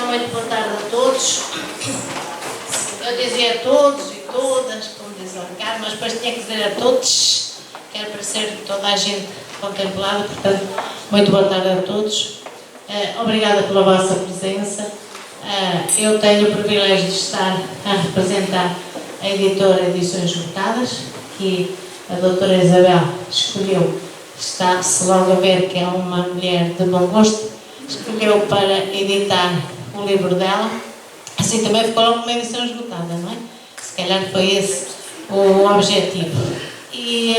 Muito boa tarde a todos. Eu dizia a todos e todas, como diz o Ricardo, mas depois tinha que dizer a todos, quero parecer toda a gente contemplada, portanto, muito boa tarde a todos. Obrigada pela vossa presença. Eu tenho o privilégio de estar a representar a editora Edições Esgotadas, que a doutora Isabel escolheu, está-se logo a ver que é uma mulher de bom gosto, escolheu para editar o livro dela, assim também ficou logo uma edição esgotada, não é? Se calhar foi esse o objetivo. E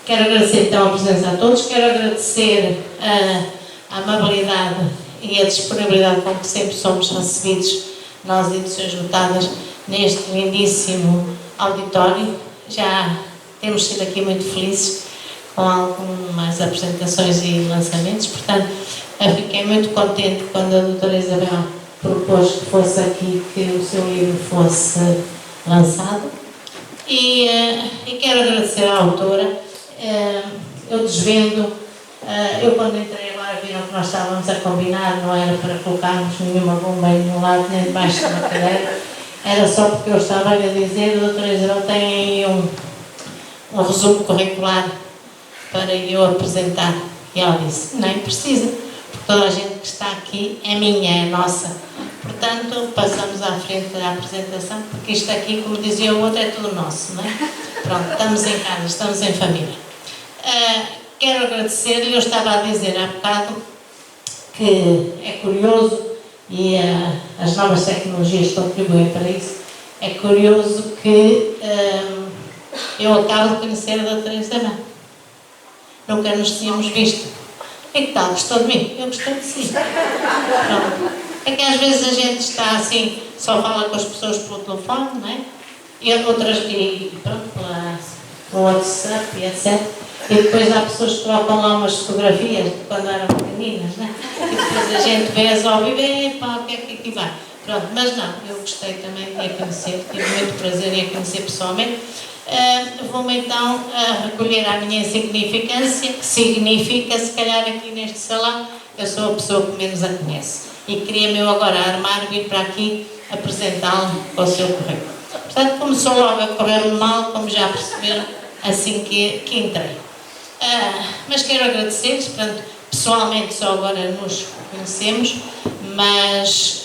quero agradecer então a presença a todos, quero agradecer a amabilidade e a disponibilidade com que sempre somos recebidos nas edições esgotadas neste lindíssimo auditório. Já temos sido aqui muito felizes com algumas apresentações e lançamentos, portanto, fiquei muito contente quando a doutora Isabel propôs que fosse aqui que o seu livro fosse lançado e quero agradecer à autora. Eu desvendo, eu quando entrei agora viram que nós estávamos a combinar, não era para colocarmos nenhuma bomba em nenhum lado nem debaixo de uma cadeira, era só porque eu estava a dizer, a doutora Isabel tem aí um resumo curricular para eu apresentar, e ela disse, nem precisa, porque toda a gente que está aqui é minha, é nossa. Portanto, passamos à frente da apresentação, porque isto aqui, como dizia o outro, é tudo nosso, não é? Pronto, estamos em casa, estamos em família. Quero agradecer-lhe, eu estava a dizer há bocado que é curioso, e as novas tecnologias contribuem para isso, é curioso que eu acabo de conhecer a doutora Isabel. Nunca nos tínhamos visto. E que tal? Gostou de mim? Eu gostei de si. Pronto. É que às vezes a gente está assim, só fala com as pessoas pelo telefone, não é? E outras, pronto, pelo WhatsApp e etc. E depois há pessoas que colocam lá umas fotografias de quando eram pequeninas, não é? E depois a gente vê-as ao vivo e pá, o que é que aqui vai? Pronto, mas não, eu gostei também de a conhecer, tive muito prazer em a conhecer pessoalmente. Vou-me então recolher a minha insignificância, que significa, se calhar aqui neste salão, eu sou a pessoa que menos a conhece. E queria-me eu agora armar, vir para aqui apresentá-lo com o seu currículo. Portanto, começou logo a correr mal, como já perceberam, assim que entrei. Mas quero agradecer-lhes, portanto, pessoalmente só agora nos conhecemos, mas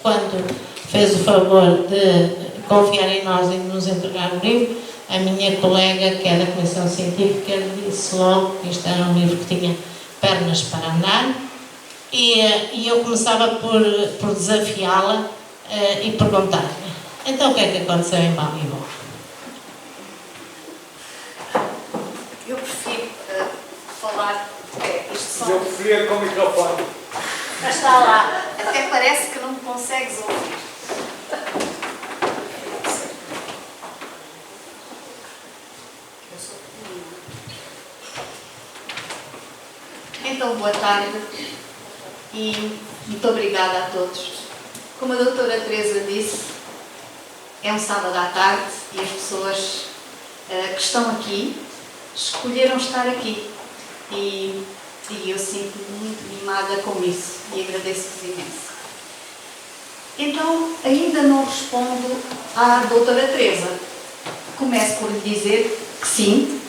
quando fez o favor de confiar em nós e de nos entregar o livro, a minha colega, que é da Comissão Científica, disse logo que isto era um livro que tinha pernas para andar, e eu começava por desafiá-la e perguntar-lhe, então o que é que aconteceu em Balibó? Eu prefiro falar, isto só... Eu preferia com o microfone. Mas está lá, até parece que não me consegues ouvir. Então, boa tarde e muito obrigada a todos. Como a doutora Teresa disse, é um sábado à tarde e as pessoas que estão aqui escolheram estar aqui e eu sinto-me muito mimada com isso e agradeço-vos imenso. Então, ainda não respondo à doutora Teresa. Começo por lhe dizer que sim,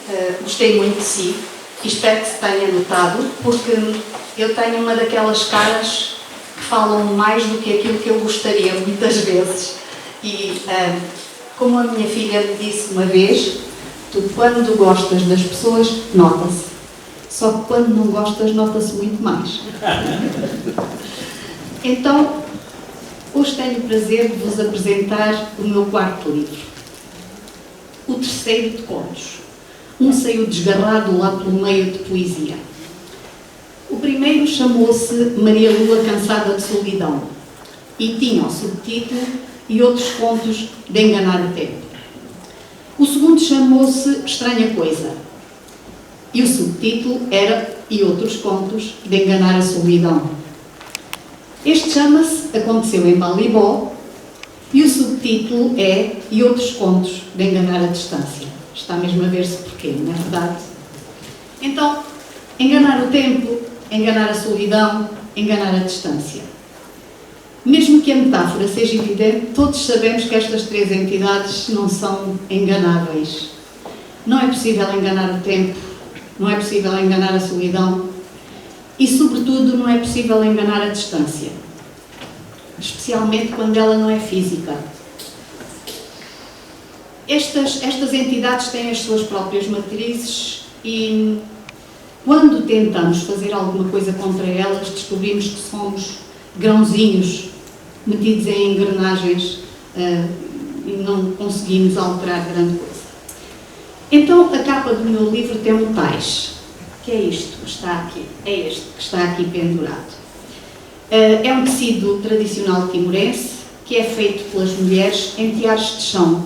gostei muito de si. E espero que se tenha notado, porque eu tenho uma daquelas caras que falam mais do que aquilo que eu gostaria, muitas vezes. E, como a minha filha me disse uma vez, tu quando gostas das pessoas, nota-se. Só que quando não gostas, nota-se muito mais. Então, Hoje tenho o prazer de vos apresentar o meu quarto livro, o terceiro de contos. Um saiu desgarrado lá pelo meio de poesia. O primeiro chamou-se Maria Lua Cansada de Solidão e tinha o subtítulo E Outros Contos de Enganar o Tempo. O segundo chamou-se Estranha Coisa e o subtítulo era E Outros Contos de Enganar a Solidão. Este chama-se Aconteceu em Balibó e o subtítulo é E Outros Contos de Enganar a Distância. Está mesmo a ver-se porquê, não é verdade? Então, enganar o tempo, enganar a solidão, enganar a distância. Mesmo que a metáfora seja evidente, todos sabemos que estas três entidades não são enganáveis. Não é possível enganar o tempo, não é possível enganar a solidão e, sobretudo, não é possível enganar a distância. Especialmente quando ela não é física. Estas entidades têm as suas próprias matrizes e, quando tentamos fazer alguma coisa contra elas, descobrimos que somos grãozinhos metidos em engrenagens e não conseguimos alterar grande coisa. Então, a capa do meu livro tem um tais, que é isto que está aqui, é este que está aqui pendurado. É um tecido tradicional timorense que é feito pelas mulheres em tiares de chão.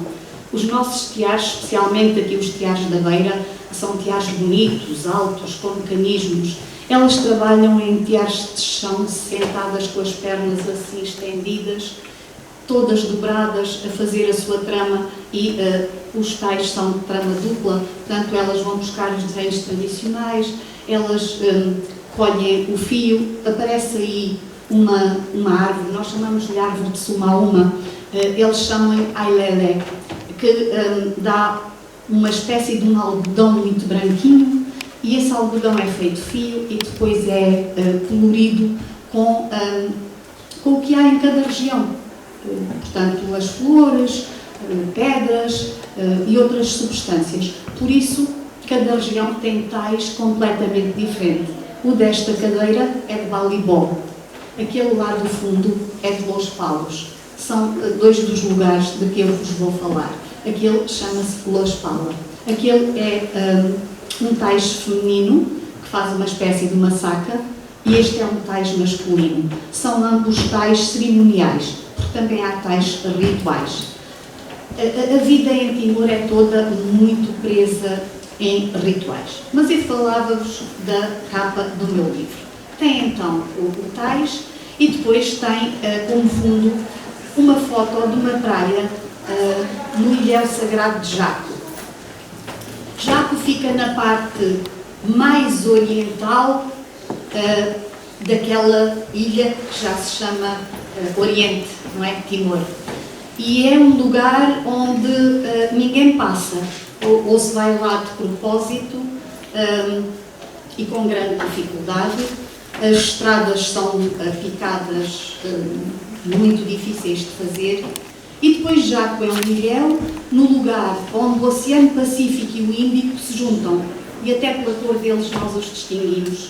Os nossos tiares, especialmente aqui os tiares da beira, são tiares bonitos, altos, com mecanismos. Elas trabalham em tiares de chão, sentadas com as pernas assim estendidas, todas dobradas, a fazer a sua trama e os tais são de trama dupla, portanto elas vão buscar os desenhos tradicionais, elas colhem o fio, aparece aí uma árvore, nós chamamos-lhe árvore de sumaúma, eles chamam-lhe ailele, que dá uma espécie de um algodão muito branquinho e esse algodão é feito fio e depois é colorido com o que há em cada região. Portanto, as flores, pedras e outras substâncias. Por isso, cada região tem tais completamente diferentes. O desta cadeira é de Balibó. Aquele lá do fundo é de Los Palos. São dois dos lugares de que eu vos vou falar. Aquele chama-se Los Palos. Aquele é um tais feminino, que faz uma espécie de uma saca, e este é um tais masculino. São ambos tais cerimoniais, porque também há tais rituais. A vida em Timor é toda muito presa em rituais. Mas eu falava-vos da capa do meu livro. Tem então o tais e depois tem como fundo uma foto de uma praia no Ilhéu Sagrado de Jaco. Jaco fica na parte mais oriental daquela ilha que já se chama Oriente, não é? Timor. E é um lugar onde ninguém passa, ou se vai lá de propósito e com grande dificuldade. As estradas são picadas, muito difíceis de fazer. E depois Jaco é um ilhéu, no lugar onde o Oceano Pacífico e o Índico se juntam. E até pela cor deles nós os distinguimos.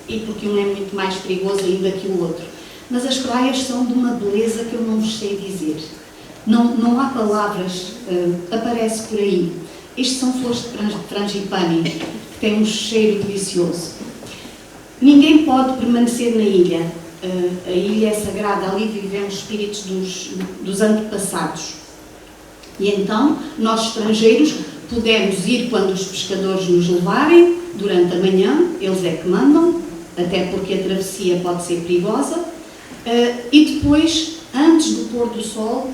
E porque um é muito mais perigoso ainda que o outro. Mas as praias são de uma beleza que eu não vos sei dizer. Não há palavras, aparece por aí. Isto são flores de frangipani, que têm um cheiro delicioso. Ninguém pode permanecer na ilha. A ilha é sagrada, ali vivem os espíritos dos antepassados. E então, nós estrangeiros podemos ir quando os pescadores nos levarem, durante a manhã, eles é que mandam, até porque a travessia pode ser perigosa, e depois, antes do pôr do sol,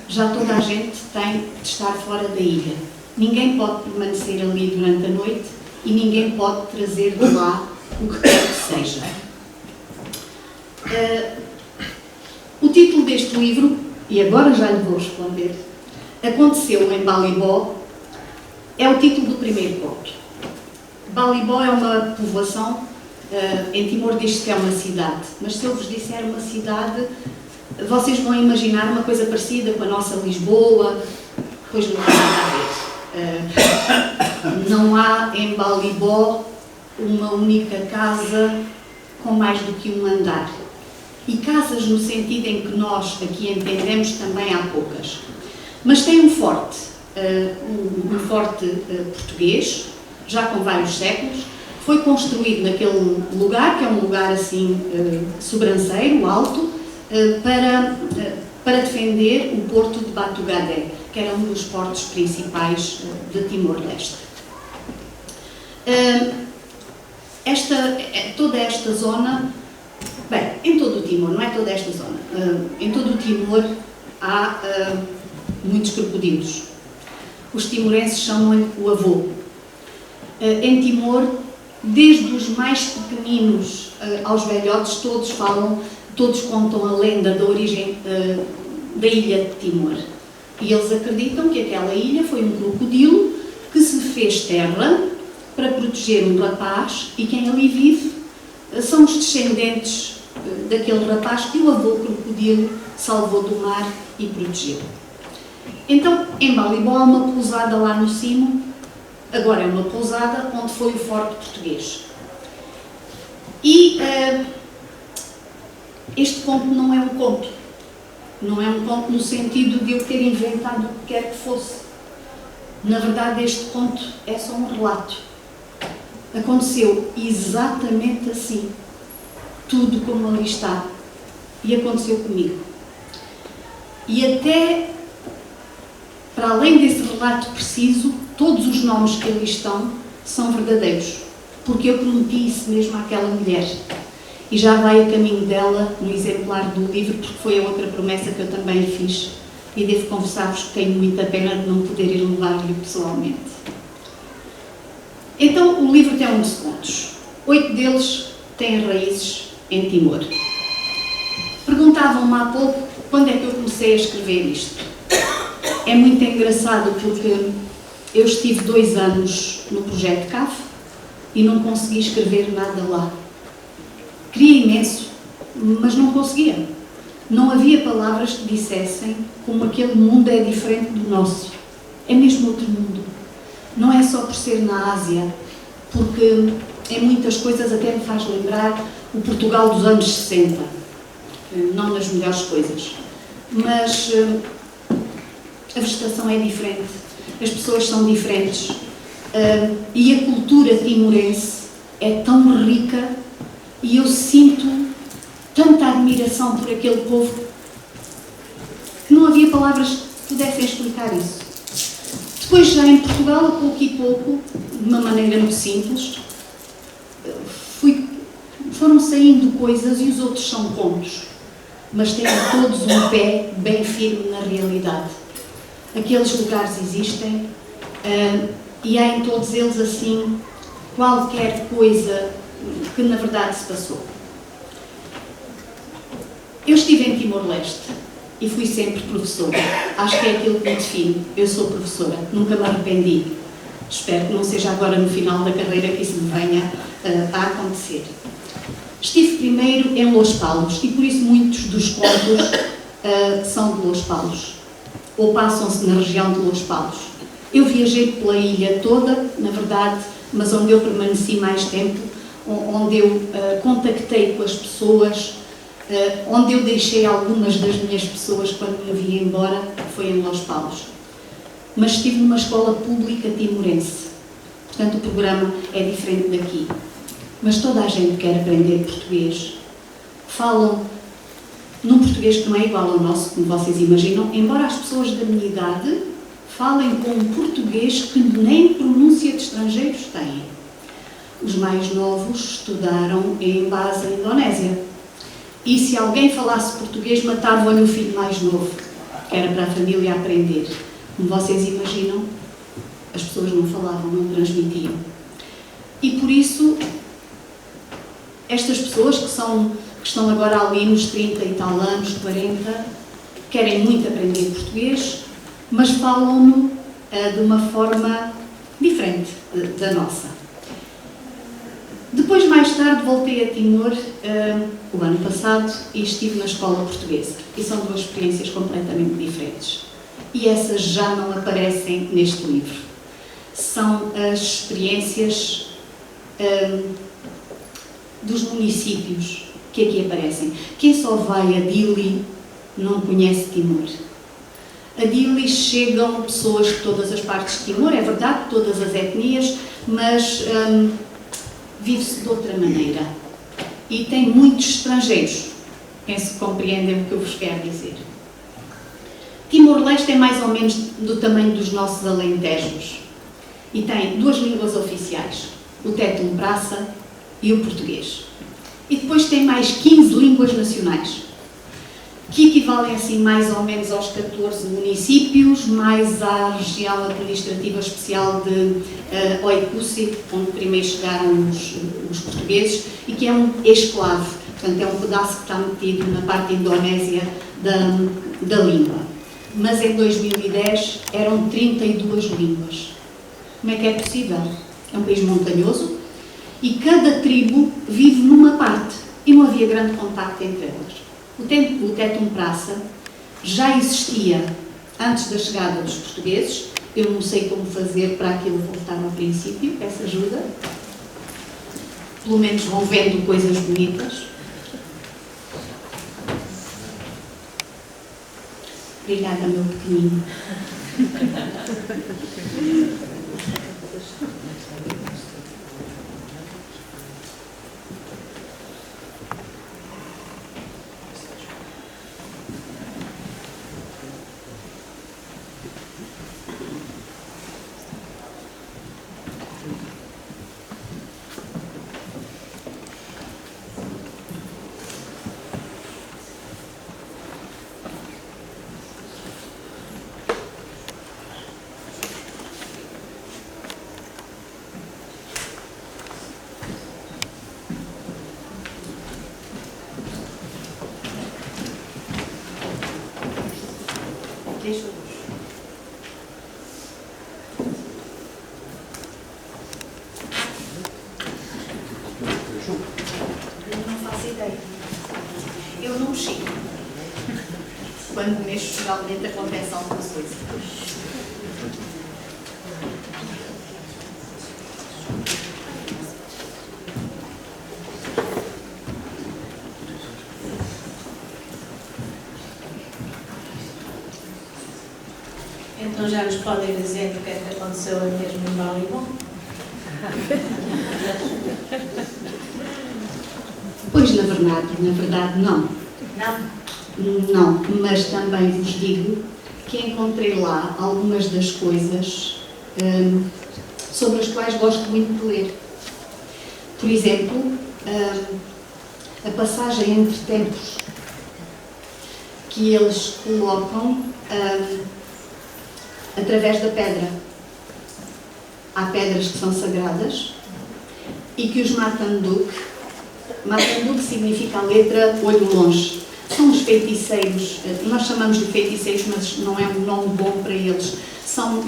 já toda a gente tem de estar fora da ilha. Ninguém pode permanecer ali durante a noite e ninguém pode trazer de lá o que quer que seja. O título deste livro, e agora já lhe vou responder, Aconteceu em Balibó, é o título do primeiro conto. Balibó é uma povoação, em Timor diz-se que é uma cidade, mas se eu vos disser uma cidade, vocês vão imaginar uma coisa parecida com a nossa Lisboa, pois não tem nada a ver. Não há em Balibó uma única casa com mais do que um andar. e casas no sentido em que nós aqui entendemos também há poucas. Mas tem um forte português, já com vários séculos, foi construído naquele lugar, que é um lugar assim sobranceiro, alto, para defender o porto de Batugadé, que era um dos portos principais de Timor-Leste. Toda esta zona, bem, em todo o Timor, não é toda esta zona, em todo o Timor há muitos crocodilos. Os timorenses chamam-lhe o avô. Em Timor, desde os mais pequeninos aos velhotes, todos contam a lenda da origem da ilha de Timor. E eles acreditam que aquela ilha foi um crocodilo que se fez terra para proteger um rapaz, e quem ali vive são os descendentes daquele rapaz que o avô crocodilo salvou do mar e protegeu. Então, em Balibó há uma pousada lá no cimo, agora é uma pousada onde foi o forte português. E este conto não é um conto. Não é um conto no sentido de eu ter inventado o que quer que fosse. Na verdade, este conto é só um relato. Aconteceu exatamente assim. Tudo como ali está. E aconteceu comigo. E até, para além desse relato preciso, todos os nomes que ali estão são verdadeiros. Porque eu prometi isso mesmo àquela mulher. E já vai a caminho dela no exemplar do livro, porque foi a outra promessa que eu também fiz. E devo confessar-vos que tenho muita pena de não poder ir levar-lhe pessoalmente. Então, o livro tem 11 contos. 8 deles têm raízes em Timor. Perguntavam-me há pouco quando é que eu comecei a escrever isto. É muito engraçado porque eu estive 2 anos no projeto CAF e não consegui escrever nada lá. Queria imenso, mas não conseguia. Não havia palavras que dissessem como aquele mundo é diferente do nosso. É mesmo outro mundo. Não é só por ser na Ásia, porque em muitas coisas até me faz lembrar o Portugal dos anos 60. Não nas melhores coisas. Mas a vegetação é diferente, as pessoas são diferentes. E a cultura timorense é tão rica e eu sinto tanta admiração por aquele povo que não havia palavras que pudessem explicar isso. Depois, já em Portugal, a pouco e pouco, de uma maneira muito simples, foram saindo coisas e os outros são contos, mas têm todos um pé bem firme na realidade. Aqueles lugares existem e há em todos eles, assim, qualquer coisa que na verdade se passou. Eu estive em Timor-Leste e fui sempre professora. Acho que é aquilo que me define. Eu sou professora, nunca me arrependi. Espero que não seja agora no final da carreira que isso me venha a acontecer. Estive primeiro em Los Palos e por isso muitos dos contos são de Los Palos, ou passam-se na região de Los Palos. Eu viajei pela ilha toda, na verdade, mas onde eu permaneci mais tempo, onde eu contactei com as pessoas, onde eu deixei algumas das minhas pessoas quando me vim embora, foi em Los Palos. Mas estive numa escola pública timorense, portanto o programa é diferente daqui. Mas toda a gente quer aprender português. Falam num português que não é igual ao nosso, como vocês imaginam, embora as pessoas da minha idade falem com um português que nem pronúncia de estrangeiros têm. Os mais novos estudaram em base à Indonésia. E se alguém falasse português, matavam-lhe o filho mais novo, que era para a família aprender. Como vocês imaginam, as pessoas não falavam, não transmitiam. E por isso, estas pessoas que estão agora ali nos 30 e tal anos, 40, querem muito aprender português, mas falam-no de uma forma diferente da nossa. Depois, mais tarde, voltei a Timor o ano passado e estive na escola portuguesa. E são 2 experiências completamente diferentes. E essas já não aparecem neste livro. São as experiências dos municípios que aqui aparecem. Quem só vai a Dili não conhece Timor. A Dili chegam pessoas de todas as partes de Timor, é verdade, de todas as etnias, mas vive-se de outra maneira. E tem muitos estrangeiros. Penso que compreendem o que eu vos quero dizer. Timor-Leste é mais ou menos do tamanho dos nossos alentejos. E tem 2 línguas oficiais, o Tetum Praça e o português. E depois tem mais 15 línguas nacionais, que equivalem assim mais ou menos aos 14 municípios, mais à região administrativa especial de Oicusi, onde primeiro chegaram os portugueses, e que é um exclave, portanto é um pedaço que está metido na parte indonésia da língua. Mas em 2010 eram 32 línguas. Como é que é possível? É um país montanhoso e cada tribo vive numa parte e não havia grande contacto entre elas. O Tetum Praça já existia antes da chegada dos portugueses. Eu não sei como fazer para aquilo voltar ao princípio, peço ajuda. Pelo menos vão vendo coisas bonitas. Obrigada, meu pequenino. Eu não faço ideia. Eu não mexi. Quando mexo, geralmente acontece alguma coisa. Então já nos podem dizer o que é que aconteceu mesmo em Balibom? Pois, na verdade não. Não? Não, mas também vos digo que encontrei lá algumas das coisas sobre as quais gosto muito de ler. Por exemplo, a passagem entre tempos que eles colocam através da pedra. Há pedras que são sagradas e que os Matanduk significa a letra olho longe. São os feiticeiros, nós chamamos de feiticeiros, mas não é um nome bom para eles. São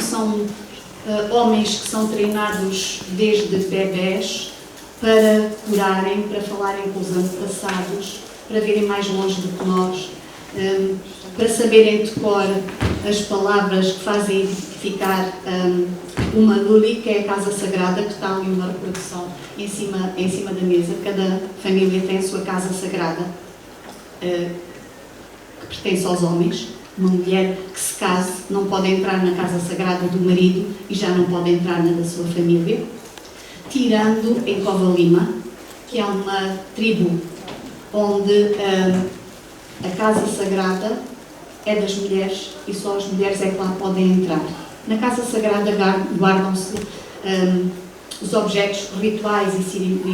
homens que são treinados desde bebés para curarem, para falarem com os antepassados, para verem mais longe do que nós, para saberem de cor as palavras que fazem identificar uma Luli, que é a casa sagrada, que está ali uma reprodução em cima da mesa. Cada família tem a sua casa sagrada, que pertence aos homens. Uma mulher que se case não pode entrar na casa sagrada do marido e já não pode entrar na da sua família. Tirando em Cova Lima, que é uma tribo onde a casa sagrada é das mulheres e só as mulheres é que lá podem entrar. Na casa sagrada guardam-se os objetos rituais e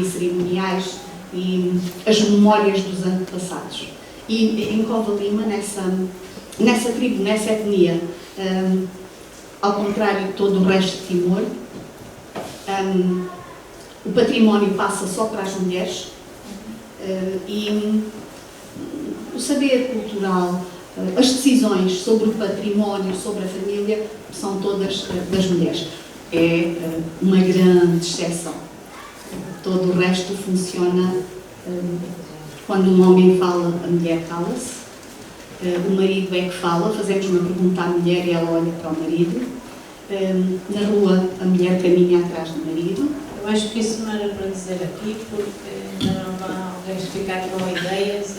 cerimoniais e as memórias dos antepassados. E em Cova Lima, nessa tribo, nessa etnia, ao contrário de todo o resto de Timor, o património passa só para as mulheres e o saber cultural, as decisões sobre o património, sobre a família, são todas das mulheres. É uma grande exceção. Todo o resto funciona quando um homem fala, a mulher cala-se. O marido é que fala, fazemos uma pergunta à mulher e ela olha para o marido. Na rua, a mulher caminha atrás do marido. Eu acho que isso não era para dizer aqui, porque ainda não há Tens de ficar com ideias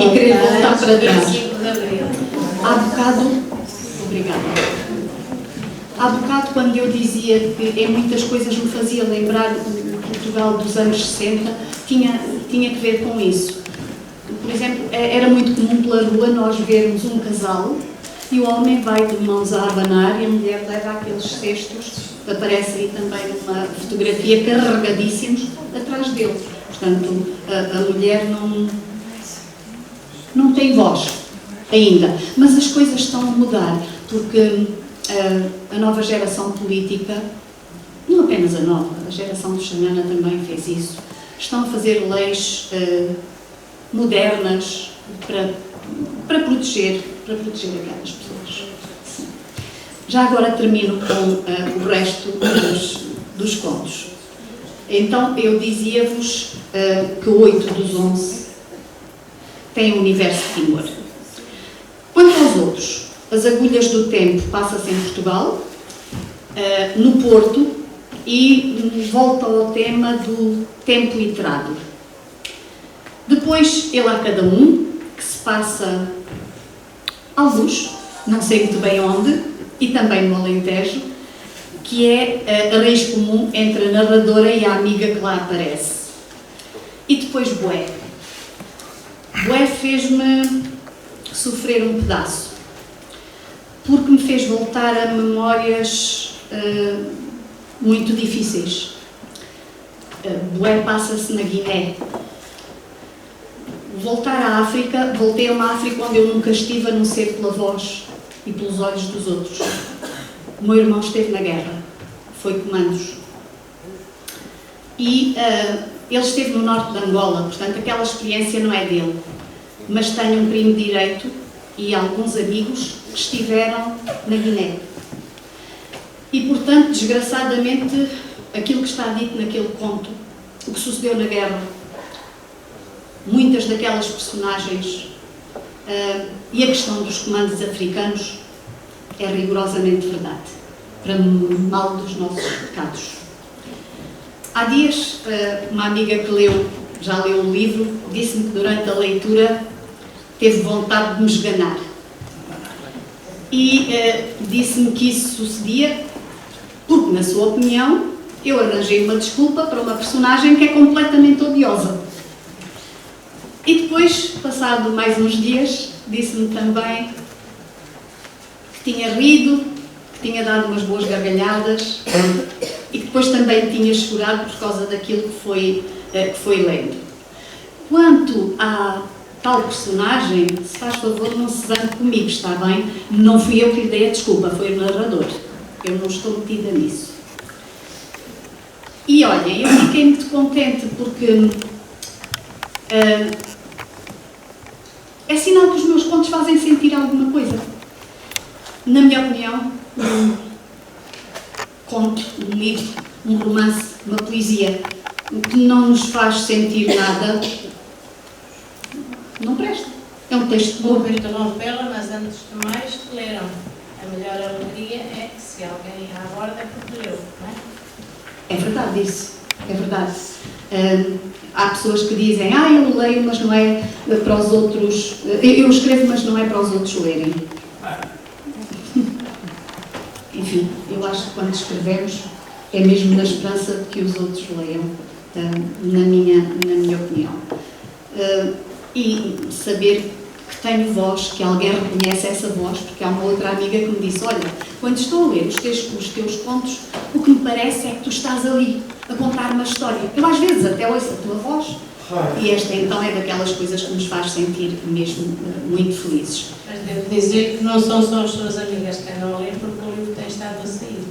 E querer voltar para trás. 25 de Abril. Há bocado, obrigada. Há bocado, quando eu dizia que em muitas coisas me fazia lembrar o Portugal dos anos 60, tinha que ver com isso. Por exemplo, era muito comum pela rua nós vermos um casal e o homem vai de mãos a abanar e a mulher leva aqueles cestos, aparece aí também numa fotografia, carregadíssimos atrás dele. Portanto, a mulher não tem voz ainda. Mas as coisas estão a mudar, porque a nova geração política, não apenas a nova, a geração do Xanana também fez isso, estão a fazer leis modernas para proteger aquelas pessoas. Já agora termino com o resto dos contos. Então, eu dizia-vos que 8 dos 11 têm o universo de Timor. Quanto aos outros, As Agulhas do Tempo passa-se em Portugal, no Porto, e volta ao tema do tempo iterado. Depois, Ele há cada um, que se passa alguns, não sei muito bem onde, e também no Alentejo, que é a raiz comum entre a narradora e a amiga que lá aparece. E depois Bué. Bué fez-me sofrer um pedaço, porque me fez voltar a memórias muito difíceis. Bué passa-se na Guiné. Voltar à África, voltei a uma África onde eu nunca estive, a não ser pela voz e pelos olhos dos outros. O meu irmão esteve na guerra, foi comandos. E ele esteve no norte de Angola, portanto aquela experiência não é dele. Mas tenho um primo direito e alguns amigos que estiveram na Guiné. E portanto, desgraçadamente, aquilo que está dito naquele conto, o que sucedeu na guerra, muitas daquelas personagens e a questão dos comandos africanos é rigorosamente verdade, para mal dos nossos pecados. Há dias, uma amiga que já leu o livro, disse-me que durante a leitura teve vontade de me esganar. E disse-me que isso sucedia porque, na sua opinião, eu arranjei uma desculpa para uma personagem que é completamente odiosa. E depois, passado mais uns dias, disse-me também que tinha rido, que tinha dado umas boas gargalhadas e que depois também tinha chorado por causa daquilo que foi lendo. Quanto à tal personagem, se faz favor, não se zangue comigo, está bem? Não fui eu que lhe dei a desculpa, foi o narrador. Eu não estou metida nisso. E olhem, eu fiquei muito contente porque é sinal que os meus contos fazem sentir alguma coisa. Na minha opinião, um conto, um livro, um romance, uma poesia que não nos faz sentir nada, não presta. É um texto bom. Vou interrompê-la, mas antes de mais, leram. A melhor alegria é que se alguém aborda é porque leu, não é? É verdade isso, é verdade. Há pessoas que dizem, eu leio, mas não é para os outros... Eu escrevo, mas não é para os outros lerem. Enfim, eu acho que quando escrevemos é mesmo na esperança de que os outros leiam, na minha opinião. E saber que tenho voz, que alguém reconhece essa voz, porque há uma outra amiga que me disse, olha, quando estou a ler os teus contos, o que me parece é que tu estás ali a contar uma história. Eu às vezes até ouço a tua voz, e esta então é daquelas coisas que nos faz sentir mesmo muito felizes. Mas devo dizer que não são só as suas amigas que andam a ler, porque o livro tem estado a sair.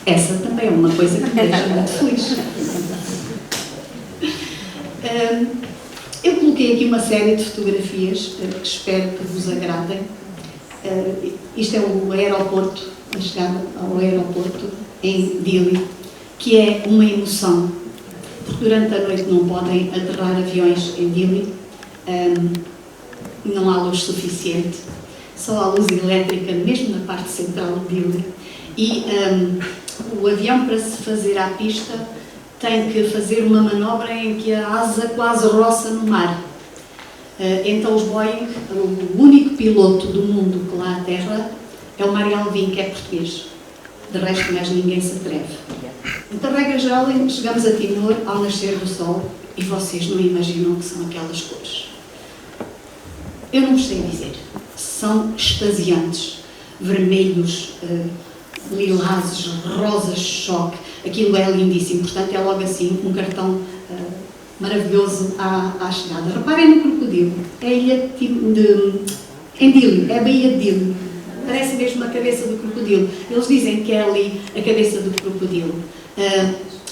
Essa também é uma coisa que me deixa muito feliz. Eu coloquei aqui uma série de fotografias que espero que vos agradem. Isto é o aeroporto, a chegada ao aeroporto em Dili, que é uma emoção, porque durante a noite não podem aterrar aviões em Dili, não há luz suficiente, só há luz elétrica mesmo na parte central de Dili, e o avião, para se fazer à pista, tem que fazer uma manobra em que a asa quase roça no mar. Então os Boeing, o único piloto do mundo que lá aterra é o Mário Alvim, que é português. De resto, mais ninguém se atreve. Então, regra geral, chegamos a Timor ao nascer do sol e vocês não imaginam o que são aquelas cores. Eu não vos sei dizer. São extasiantes. Vermelhos, lilazes, rosas de choque. Aquilo é lindíssimo. Portanto, é logo assim um cartão maravilhoso à chegada. Reparem no crocodilo. É a ilha em Dili, é a Baía de Dili. Parece mesmo a cabeça do crocodilo. Eles dizem que é ali a cabeça do crocodilo.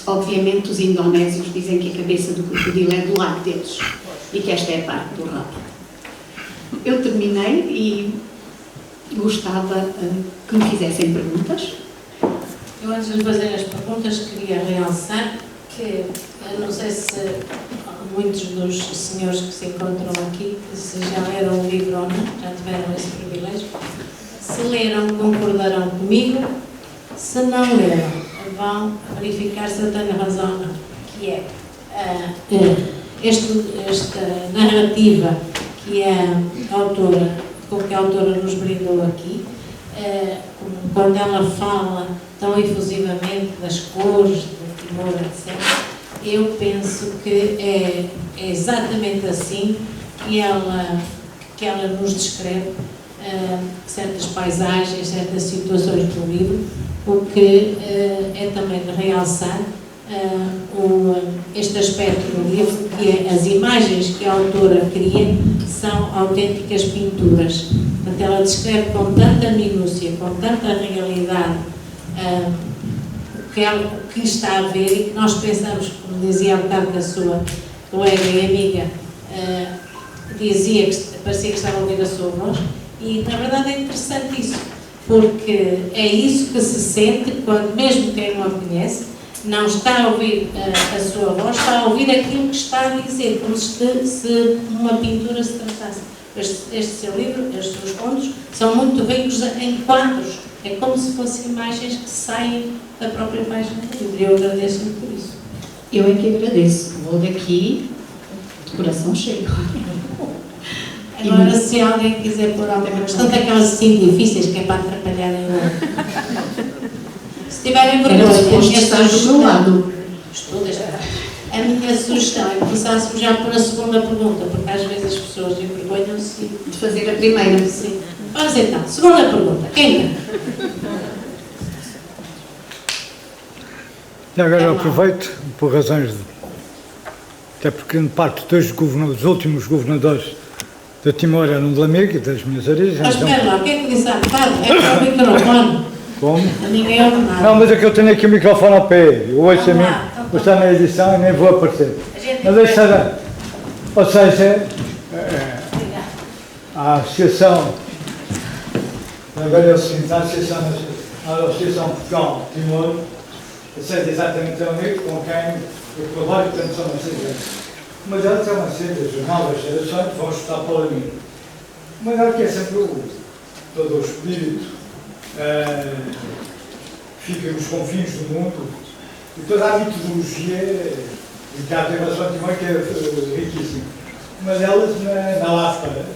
Obviamente, os indonésios dizem que a cabeça do crocodilo é do lado deles e que esta é a parte do rabo. Eu terminei e gostava que me fizessem perguntas. Eu, antes de fazer as perguntas, queria realçar que, não sei se muitos dos senhores que se encontram aqui, se já leram o livro ou não, já tiveram esse privilégio. Se leram, concordarão comigo. Se não leram, vão verificar se eu tenho razão ou não. Que é esta narrativa que a autora, com que a autora nos brindou aqui, quando ela fala tão efusivamente das cores, do Timor, etc., eu penso que é exatamente assim que ela nos descreve certas paisagens, certas situações do livro, o que é também de realçar este aspecto do livro, que é as imagens que a autora cria são autênticas pinturas. Portanto, ela descreve com tanta minúcia, com tanta realidade o que está a ver, e que nós pensamos, como dizia há bocado que a sua colega e amiga dizia que parecia que estava a ouvir a sua voz, e na verdade é interessante isso, porque é isso que se sente quando, mesmo quem não a conhece, não está a ouvir a sua voz, está a ouvir aquilo que está a dizer, como se uma pintura se tratasse. Este seu livro, estes seus contos, são muito ricos em quadros, é como se fossem imagens que saem da própria página do livro, e eu agradeço-lhe por isso. Eu é que agradeço, vou daqui de coração cheio. Agora, se alguém quiser pôr alguma questão, daquelas assim difíceis que é para atrapalhar em se tiverem vergonha, a minha sugestão é começássemos já por a segunda pergunta, porque às vezes as pessoas envergonham-se de fazer a primeira. Sim. Vamos então, segunda pergunta. Quem é? E agora eu aproveito, por razões de... até porque, em parte, dos últimos governadores da Timor eram de Lamego e das minhas origens. Mas espera lá, o que é que disse há bocado? É para o microfone. Como? Ninguém ouve nada. Não, mas é que eu tenho aqui o microfone ao pé. Eu ouço a mim, vou estar na edição e nem vou aparecer. Mas deixa, ou seja, a associação, agora é o seguinte, a Associação Portugal-Timor, aceita exatamente o amigo com quem eu trabalho, portanto são uma série. Uma delas é uma série de novas gerações que vão estudar para o amigo. Uma delas que é sempre todo o espírito, fica nos confins do mundo, e toda a mitologia ligada em relação a Timor, que é riquíssima. Uma delas na Láfara,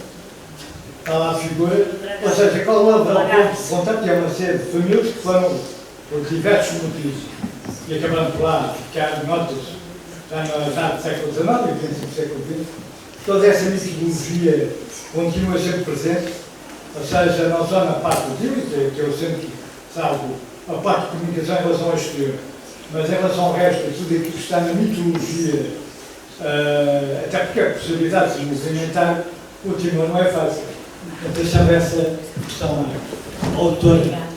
está lá a figura, ou seja, qual é o ponto de contato, que é uma série de famílias que foram, por diversos motivos, e acabando por lá ficar notas já do século XIX e princípio do século XX, toda essa mitologia continua sempre presente, ou seja, não só na parte do Tíbet, que é o centro, salvo a parte de comunicação em relação ao exterior, mas em relação ao resto, tudo aquilo que está na mitologia, até porque a possibilidade de se movimentar, o Timor não é fácil. Então, deixava essa questão lá. Autora.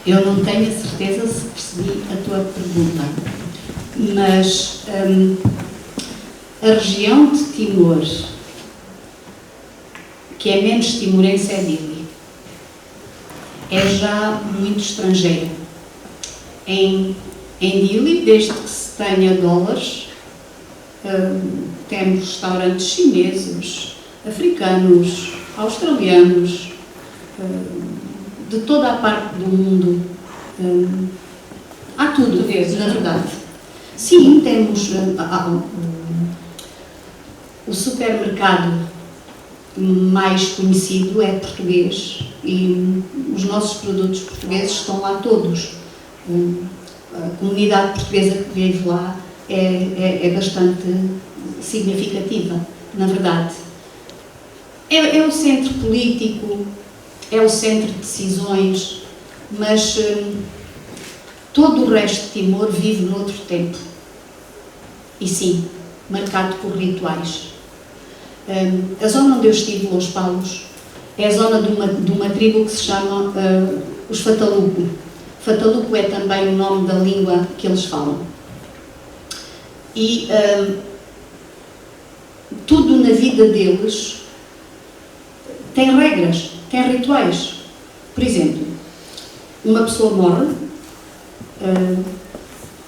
Eu não tenho a certeza se percebi a tua pergunta, mas a região de Timor, que é menos timorense, é Dili, é já muito estrangeira. Em Dili, desde que se tenha dólares, temos restaurantes chineses, africanos, australianos, de toda a parte do mundo. Há tudo, na verdade. Sim, temos o supermercado mais conhecido é português e os nossos produtos portugueses estão lá todos. A comunidade portuguesa que vive lá é bastante significativa, na verdade. É o centro político, é o centro de decisões, mas todo o resto de Timor vive noutro tempo. E sim, marcado por rituais. A zona onde eu estive, Los Palos, é a zona de uma tribo que se chama os Fataluco. Fataluco é também o nome da língua que eles falam. E tudo na vida deles tem regras, tem rituais. Por exemplo, uma pessoa morre,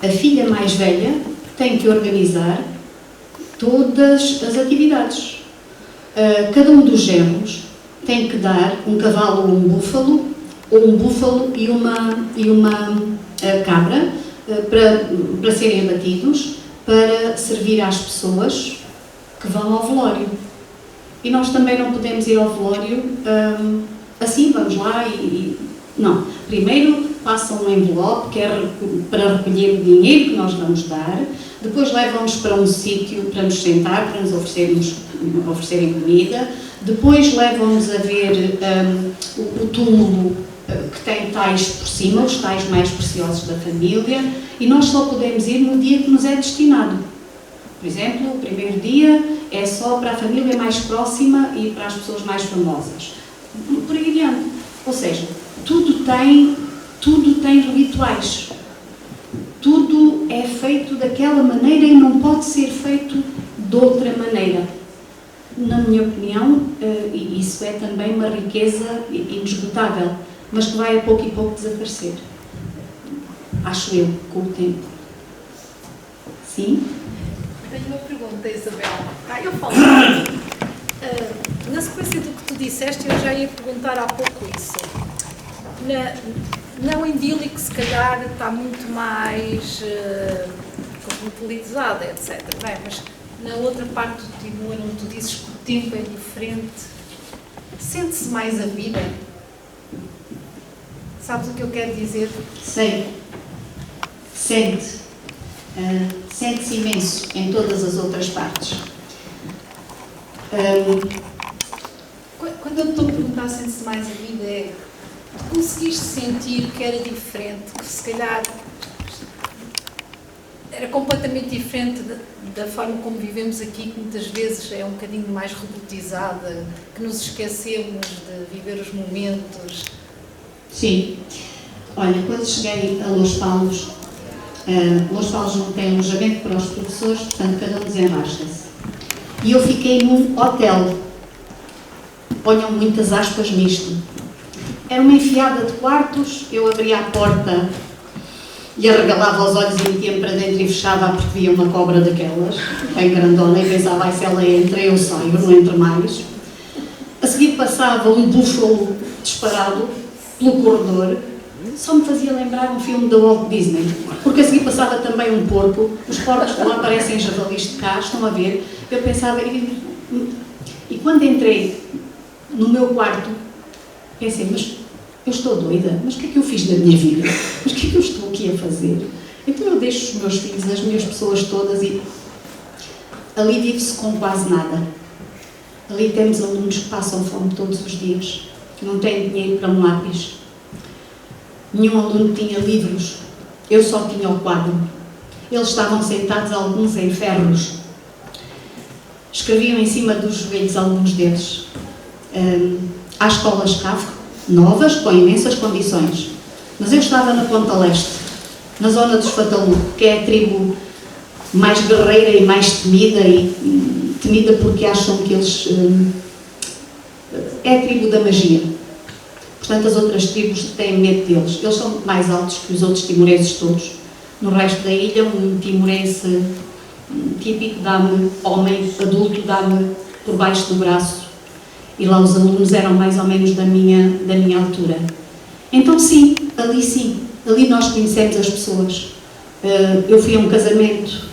a filha mais velha tem que organizar todas as atividades. Cada um dos genros tem que dar um cavalo ou um búfalo e uma cabra para serem abatidos, para servir às pessoas que vão ao velório. E nós também não podemos ir ao velório assim, vamos lá não. Primeiro passam um envelope que é para recolher o dinheiro que nós vamos dar, depois levam-nos para um sítio para nos sentar, para nos oferecerem comida, depois levam-nos a ver o túmulo que tem tais por cima, os tais mais preciosos da família, e nós só podemos ir no dia que nos é destinado. Por exemplo, o primeiro dia é só para a família mais próxima e para as pessoas mais famosas. Por aí adiante. Ou seja, tudo tem rituais. Tudo é feito daquela maneira e não pode ser feito de outra maneira. Na minha opinião, isso é também uma riqueza inesgotável, mas que vai a pouco e pouco desaparecer. Acho eu, com o tempo. Sim? Tenho uma pergunta, Isabel. Eu falo. Na sequência do que tu disseste, eu já ia perguntar há pouco isso. Não idílico, se calhar, está muito mais cosmopolitizada, etc. Bem, mas na outra parte do Timor, onde tu dizes que o tempo é diferente, sente-se mais a vida? Sabes o que eu quero dizer? Sei. Sente. Sente-se imenso em todas as outras partes. Quando eu estou a perguntar sente-se mais a vida, é... Tu conseguiste sentir que era diferente, que se calhar era completamente diferente da forma como vivemos aqui, que muitas vezes é um bocadinho mais robotizada, que nos esquecemos de viver os momentos? Sim. Olha, quando cheguei a Los Palos não tem alojamento para os professores, portanto cada um desenrasca-se. E eu fiquei num hotel. Ponham muitas aspas nisto. Era uma enfiada de quartos, eu abria a porta e arregalava os olhos e metia-me para dentro e fechava porque via uma cobra daquelas, bem grandona, e pensava, se ela entra, eu saio, não entro mais. A seguir passava um búfalo disparado pelo corredor, só me fazia lembrar um filme da Walt Disney, porque a seguir passava também um porco, os porcos lá parecem javalis de cá, estão a ver, eu pensava, e quando entrei no meu quarto, pensei, mas eu estou doida, mas o que é que eu fiz da minha vida? Mas o que é que eu estou aqui a fazer? Então eu deixo os meus filhos, as minhas pessoas todas e ali vive-se com quase nada. Ali temos alunos que passam fome todos os dias, que não têm dinheiro para um lápis. Nenhum aluno tinha livros, eu só tinha o quadro. Eles estavam sentados, alguns em ferros. Escreviam em cima dos joelhos, alguns deles. Há escolas CAF, novas, com imensas condições. Mas eu estava na Ponta Leste, na zona dos Fataluco, que é a tribo mais guerreira e mais temida, e temida porque acham que eles... é a tribo da magia. Portanto, as outras tribos têm medo deles. Eles são mais altos que os outros timorenses todos. No resto da ilha, um timorense típico dá-me, homem adulto, dá-me por baixo do braço. E lá os alunos eram mais ou menos da minha altura. Então sim, ali nós conhecemos as pessoas. Eu fui a um casamento,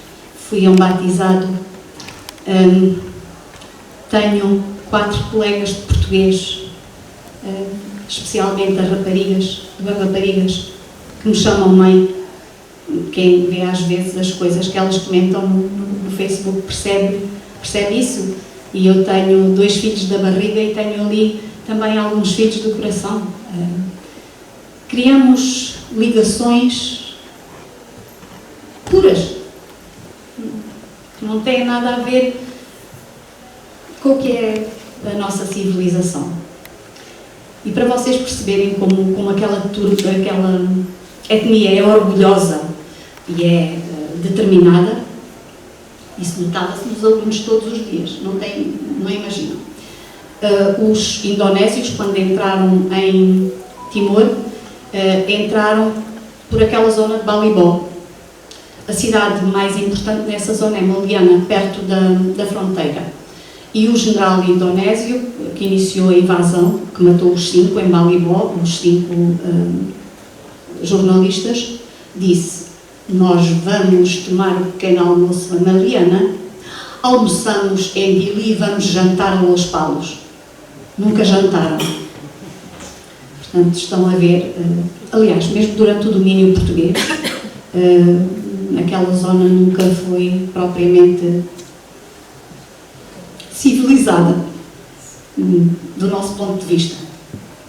fui a um batizado, tenho 4 colegas de português, especialmente as raparigas, que me chamam mãe. Quem vê às vezes as coisas que elas comentam no Facebook percebe isso. E eu tenho 2 filhos da barriga e tenho ali também alguns filhos do coração. Criamos ligações puras, que não têm nada a ver com o que é a nossa civilização. E para vocês perceberem como aquela etnia é orgulhosa e é determinada, isso notava-se nos alunos todos os dias, não imaginam. Os indonésios, quando entraram em Timor, entraram por aquela zona de Balibó. A cidade mais importante nessa zona é Maliana, perto da fronteira. E o general indonésio, que iniciou a invasão, que matou os 5 em Balibó, os 5 jornalistas, disse: nós vamos tomar o pequeno almoço a Maliana, almoçamos em Dili e vamos jantar a Los Palos. Nunca jantaram. Portanto, estão a ver, aliás, mesmo durante o domínio português, aquela zona nunca foi propriamente civilizada, do nosso ponto de vista.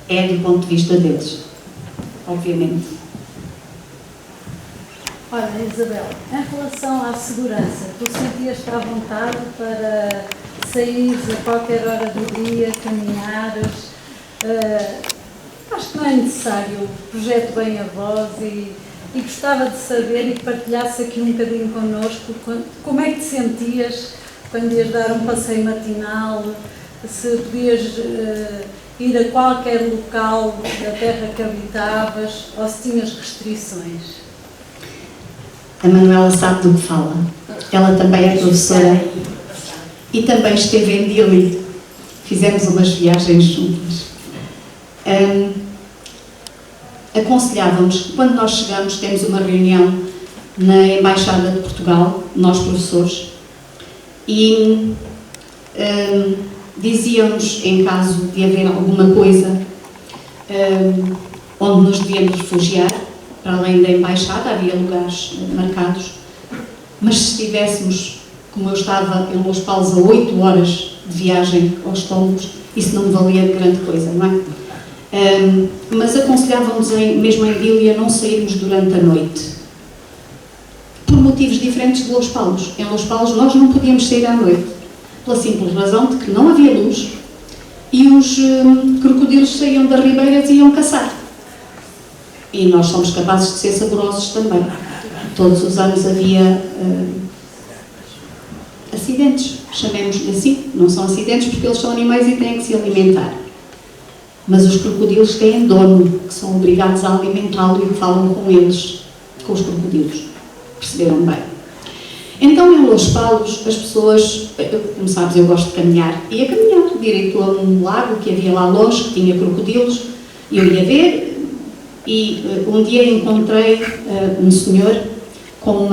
É do ponto de vista deles, obviamente. Olha, Isabel, em relação à segurança, tu sentias-te à vontade para sair a qualquer hora do dia, caminhares? Acho que não é necessário, projeto bem a voz e gostava de saber e que partilhasse aqui um bocadinho connosco como é que te sentias quando ias dar um passeio matinal, se podias ir a qualquer local da terra que habitavas ou se tinhas restrições. A Manuela sabe do que fala. Ela também é professora e também esteve em Dili. Fizemos umas viagens juntas. Aconselhávamos que quando nós chegamos, temos uma reunião na Embaixada de Portugal, nós professores, e dizíamos, em caso de haver alguma coisa onde nos devíamos refugiar, para além da Embaixada, havia lugares marcados, mas se estivéssemos, como eu estava em Los Palos, a 8 horas de viagem aos Tombos, isso não me valia de grande coisa, não é? Mas aconselhávamos, mesmo em Dili, a não sairmos durante a noite, por motivos diferentes de Los Palos. Em Los Palos nós não podíamos sair à noite, pela simples razão de que não havia luz e os crocodilos saíam das ribeiras e iam caçar. E nós somos capazes de ser saborosos também. Todos os anos havia acidentes, chamemos-lhe assim. Não são acidentes porque eles são animais e têm que se alimentar. Mas os crocodilos têm dono, que são obrigados a alimentá-lo e falam com eles, com os crocodilos. Perceberam bem? Então, em Los Palos, as pessoas, como sabes, eu gosto de caminhar, ia caminhar direito a um lago que havia lá longe, que tinha crocodilos, e eu ia ver, e um dia encontrei um senhor com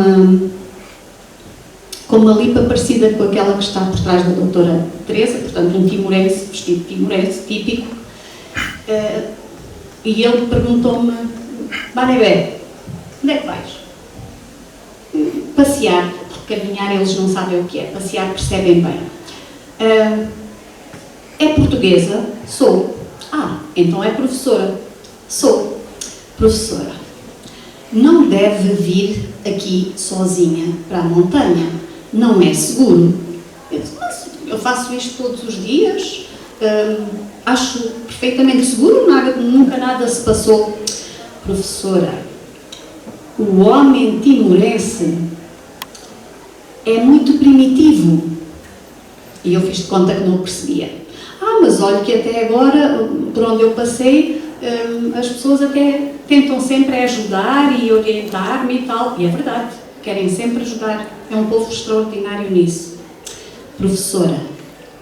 uma lipa parecida com aquela que está por trás da doutora Teresa, portanto, um timorense, vestido de timorense, típico, e ele perguntou-me: Manebé, onde é que vais? Passear, porque caminhar eles não sabem o que é, passear percebem bem. É portuguesa? Sou. Então é professora? Sou. Professora, não deve vir aqui sozinha para a montanha, não é seguro. Eu disse: mas eu faço isto todos os dias, acho perfeitamente seguro, nunca nada se passou. Professora, o homem timorense é muito primitivo. E eu fiz de conta que não percebia. Mas olha que até agora, por onde eu passei, as pessoas até tentam sempre ajudar e orientar-me e tal. E é verdade, querem sempre ajudar. É um povo extraordinário nisso. Professora,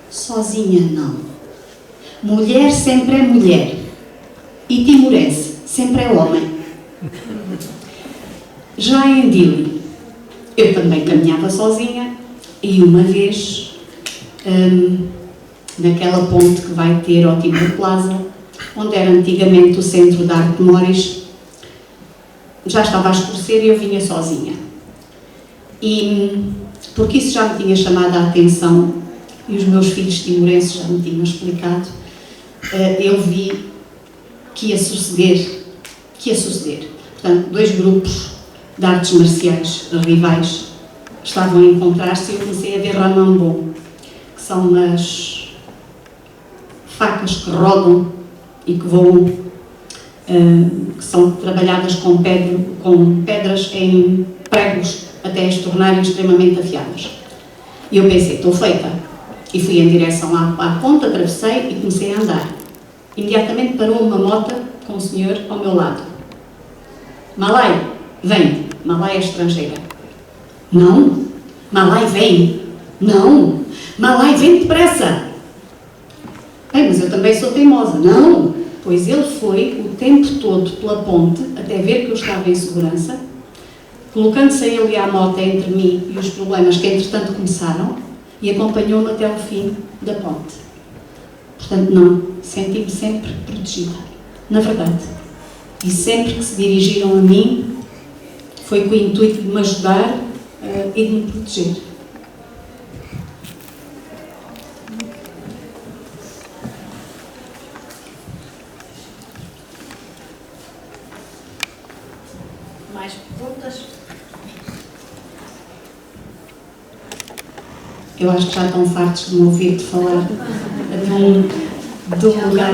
sozinha não. Mulher sempre é mulher. E timorense sempre é homem. Já em Dili, eu também caminhava sozinha e uma vez, naquela ponte que vai ter ao Timor Plaza, onde era antigamente o Centro de Arte de Mores, já estava a escurecer e eu vinha sozinha. E porque isso já me tinha chamado a atenção e os meus filhos timorenses já me tinham explicado, eu vi que ia suceder. Portanto, dois grupos de artes marciais rivais estavam a encontrar-se e eu comecei a ver Ramambo, que são umas facas que rodam e que voam, que são trabalhadas com pedras em pregos até as tornarem extremamente afiadas. E eu pensei, estou feita. E fui em direção à ponta, atravessei e comecei a andar. Imediatamente parou uma moto com um senhor ao meu lado. Malai, vem. Malai é estrangeira. Não. Malai, vem. Não. Malai, vem depressa. Bem, mas eu também sou teimosa. Não. Pois ele foi o tempo todo pela ponte, até ver que eu estava em segurança, colocando-se a ele e à moto entre mim e os problemas que entretanto começaram, e acompanhou-me até ao fim da ponte. Portanto, não, senti-me sempre protegida, na verdade. E sempre que se dirigiram a mim, foi com o intuito de me ajudar e de me proteger. Mais perguntas? Eu acho que já estão fartos de me ouvir falar de um lugar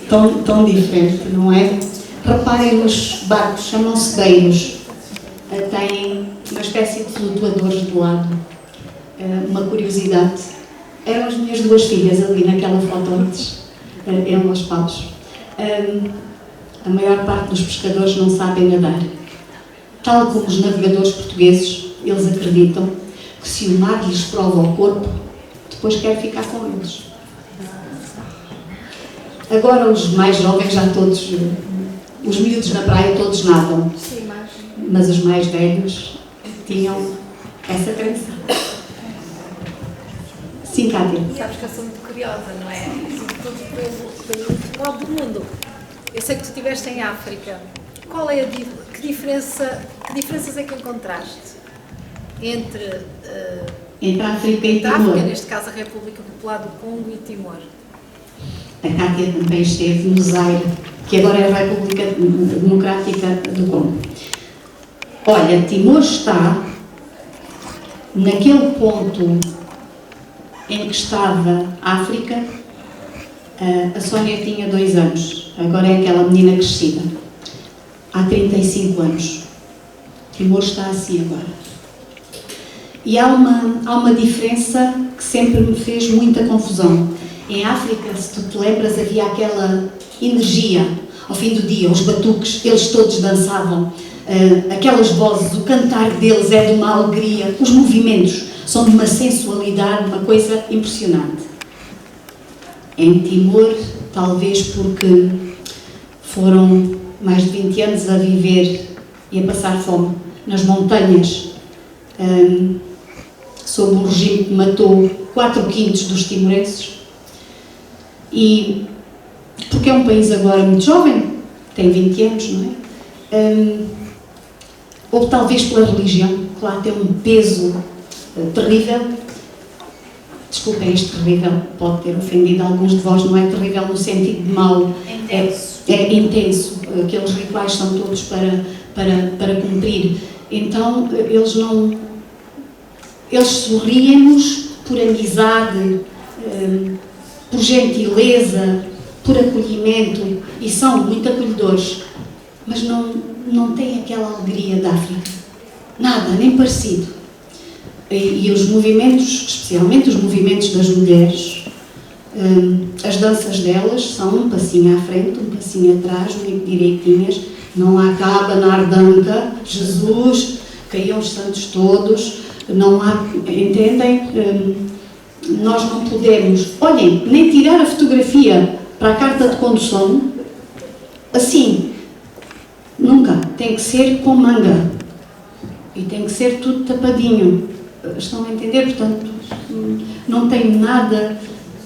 tão diferente, não é? Reparem nos barcos, chamam-se beiros, têm uma espécie de flutuadores de lado. Uma curiosidade, eram as minhas duas filhas ali naquela foto antes, em Los Paus. A maior parte dos pescadores não sabem nadar. Tal como os navegadores portugueses, eles acreditam que se o mar lhes prova o corpo, depois quer ficar com eles. Agora os mais jovens já todos, os miúdos na praia todos nadam, mas os mais velhos tinham essa crença. Sim, Cátia. Sabes que eu sou muito curiosa, não é? Sobretudo pelo lado do mundo. Eu sei que tu estiveste em África. Qual é que diferenças é que encontraste entre África e Timor? Neste caso a República Popular do Congo e Timor? A Cátia também esteve no Zaire, que agora é a República Democrática do Congo. Olha, Timor está naquele ponto em que estava a África. A Sónia tinha 2 anos, agora é aquela menina crescida. Há 35 anos. Timor está assim agora. E há uma diferença que sempre me fez muita confusão. Em África, se tu te lembras, havia aquela energia. Ao fim do dia, os batuques, eles todos dançavam. Aquelas vozes, o cantar deles é de uma alegria. Os movimentos são de uma sensualidade, uma coisa impressionante. Em Timor, talvez porque foram mais de 20 anos a viver e a passar fome nas montanhas, sob um regime que matou 4/5 dos timorenses, e porque é um país agora muito jovem, tem 20 anos, não é? Ou talvez pela religião, que lá tem um peso terrível. Desculpem, este terrível pode ter ofendido alguns de vós, não é terrível no sentido de mau, é intenso, aqueles rituais são todos para cumprir. Então, eles sorriem-nos por amizade, por gentileza, por acolhimento, e são muito acolhedores, mas não têm aquela alegria da África, nada, nem parecido. E os movimentos, especialmente os movimentos das mulheres, as danças delas são um passinho à frente, um passinho atrás, muito direitinhas, não há cá abanar danca, Jesus, caiam os santos todos, não há, entendem? Nós não podemos, olhem, nem tirar a fotografia para a carta de condução, assim, nunca, tem que ser com manga, E tem que ser tudo tapadinho. Estão a entender? Portanto, não tem nada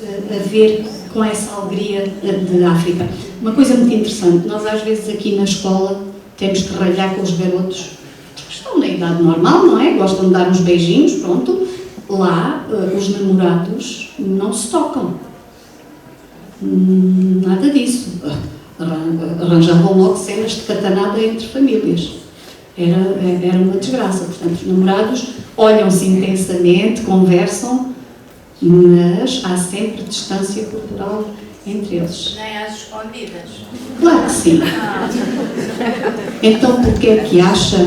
a ver com essa alegria de África. Uma coisa muito interessante, nós às vezes aqui na escola temos que ralhar com os garotos que estão na idade normal, não é? Gostam de dar uns beijinhos, pronto. Lá, os namorados não se tocam. Nada disso. Arranjavam logo cenas de catanada entre famílias. Era uma desgraça. Portanto, os namorados olham-se intensamente, conversam, mas há sempre distância cultural entre eles. Nem às escondidas. Claro que sim. Então, por que é que acha